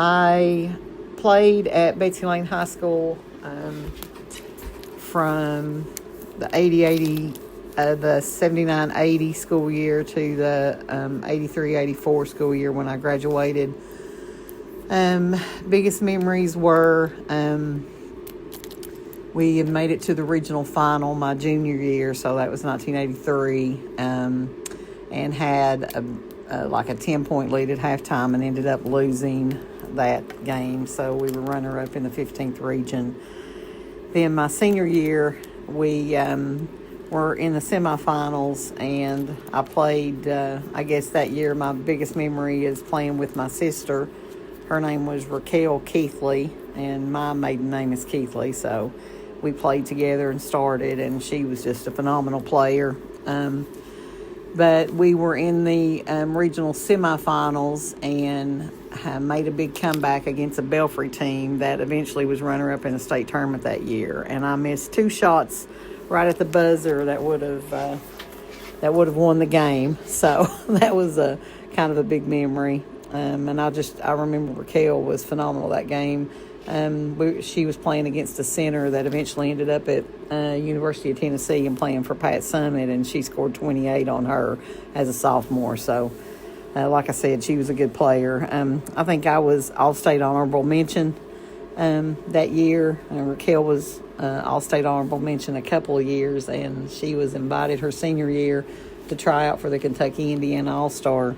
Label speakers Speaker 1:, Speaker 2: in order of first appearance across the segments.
Speaker 1: I played at Betsy Layne High School from the 79-80 school year to the 83-84 school year when I graduated. Biggest memories were we had made it to the regional final my junior year, so that was 1983, and had like a 10-point lead at halftime and ended up losing that game. So we were runner-up in the 15th region. Then my senior year, we were in the semifinals, and I played, I guess that year my biggest memory is playing with my sister. Her name was Raquel Keithley, and my maiden name is Keithley, so we played together and started, and she was just a phenomenal player. But we were in the regional semifinals and made a big comeback against a Belfry team that eventually was runner-up in the state tournament that year. And I missed 2 shots right at the buzzer that would have won the game. So that was a kind of a big memory. And I remember Raquel was phenomenal that game. She was playing against a center that eventually ended up at University of Tennessee and playing for Pat Summitt, and she scored 28 on her as a sophomore. So, like I said, she was a good player. I think I was All-State Honorable Mention that year. Raquel was All-State Honorable Mention a couple of years, and she was invited her senior year to try out for the Kentucky Indiana All-Star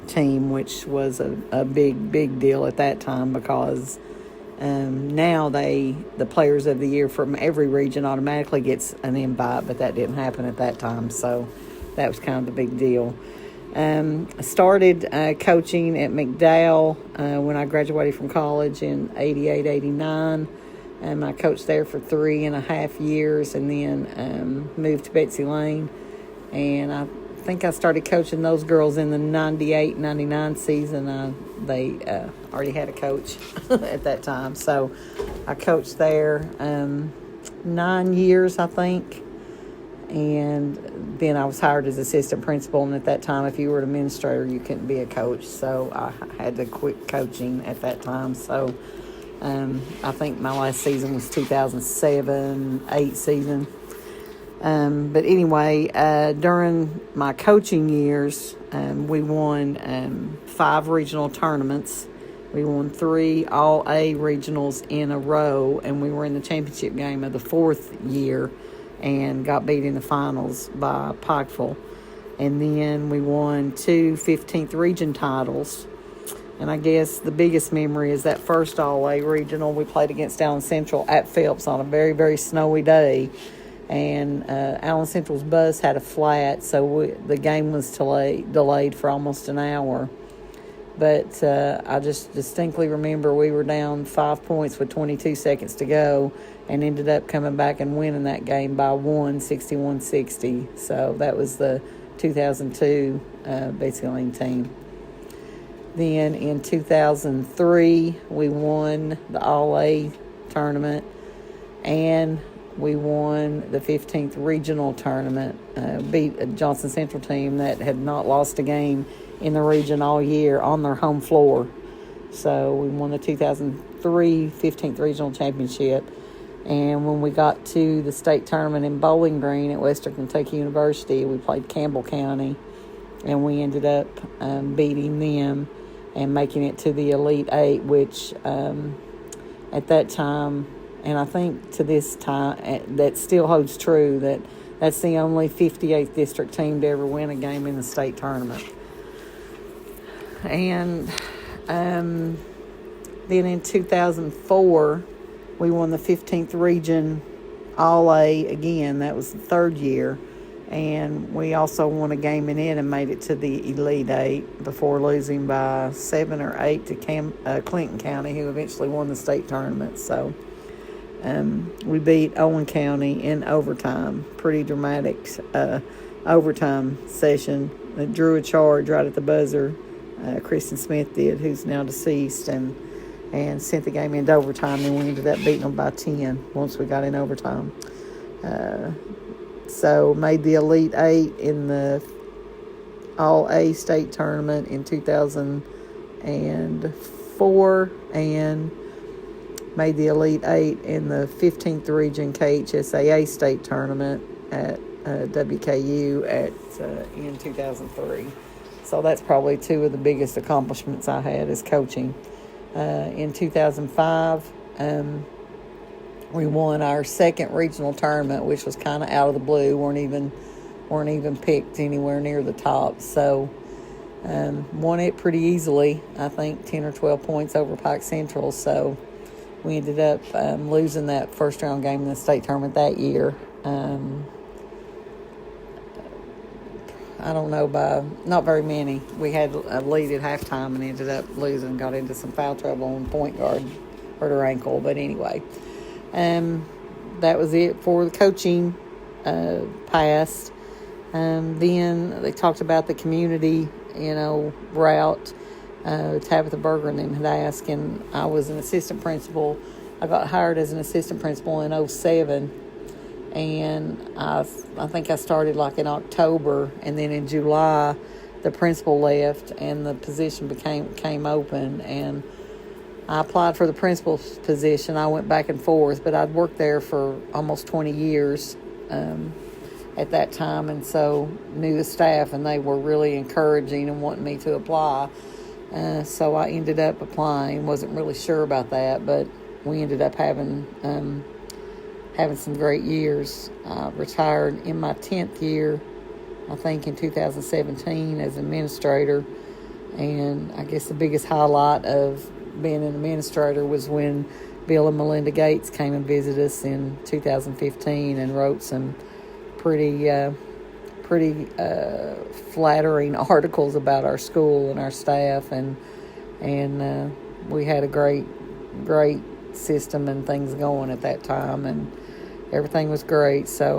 Speaker 1: team, which was a big deal at that time, because now the players of the year from every region automatically gets an invite, but that didn't happen at that time, so that was kind of the big deal. I started coaching at McDowell when I graduated from college in 88-89. I coached there for 3.5 years, and then moved to Betsy Layne, and I think I started coaching those girls in the 98-99 season. They already had a coach at that time. So I coached there 9 years, I think. And then I was hired as assistant principal. And at that time, if you were an administrator, you couldn't be a coach. So I had to quit coaching at that time. So I think my last season was 2007-08 season. But anyway, during my coaching years, we won 5 regional tournaments. We won 3 All-A regionals in a row, and we were in the championship game of the 4th year and got beat in the finals by Pikeville. And then we won 2 15th region titles. And I guess the biggest memory is that first All-A regional. We played against Allen Central at Phelps on a very, very snowy day. And Allen Central's bus had a flat, so the game was delayed for almost an hour. But I just distinctly remember we were down 5 points with 22 seconds to go and ended up coming back and winning that game by 61-60. So that was the 2002 Betsy Layne team. Then in 2003, we won the All-A tournament, and we won the 15th regional tournament, beat a Johnson Central team that had not lost a game in the region all year on their home floor. So we won the 2003 15th regional championship. And when we got to the state tournament in Bowling Green at Western Kentucky University, we played Campbell County, and we ended up beating them and making it to the Elite 8, which at that time, and I think to this time, that still holds true, that's the only 58th district team to ever win a game in the state tournament. And then in 2004, we won the 15th region All-A again. That was the 3rd year. And we also won a game in it and made it to the Elite 8 before losing by 7 or 8 to Clinton County, who eventually won the state tournament. So we beat Owen County in overtime. Pretty dramatic overtime session. It drew a charge right at the buzzer. Kristen Smith did, who's now deceased, and sent the game into overtime, and we ended up beating them by 10 once we got in overtime. So made the Elite 8 in the All-A state tournament in 2005, 2004 and made the Elite Eight in the 15th Region KHSAA State Tournament at WKU in 2003. So that's probably two of the biggest accomplishments I had as coaching. In 2005, we won our second regional tournament, which was kind of out of the blue. weren't even picked anywhere near the top. So won it pretty easily. I think 10 or 12 points over Pike Central. So we ended up losing that first round game in the state tournament that year. I don't know, by not very many. We had a lead at halftime and ended up losing, got into some foul trouble, and point guard hurt her ankle. But anyway, that was it for the coaching past. Then they talked about the community, route. Tabitha Berger and them had asked, and I was an assistant principal. I got hired as an assistant principal in 2007. And I think I started like in October, and then in July the principal left and the position came open, and I applied for the principal's position. I went back and forth, but I'd worked there for almost 20 years at that time, and so knew the staff, and they were really encouraging and wanting me to apply. So I ended up applying. Wasn't really sure about that, but we ended up having some great years. I retired in my 10th year, I think in 2017 as administrator. And I guess the biggest highlight of being an administrator was when Bill and Melinda Gates came and visited us in 2015 and wrote some pretty flattering articles about our school and our staff, and we had a great system and things going at that time, and everything was great. So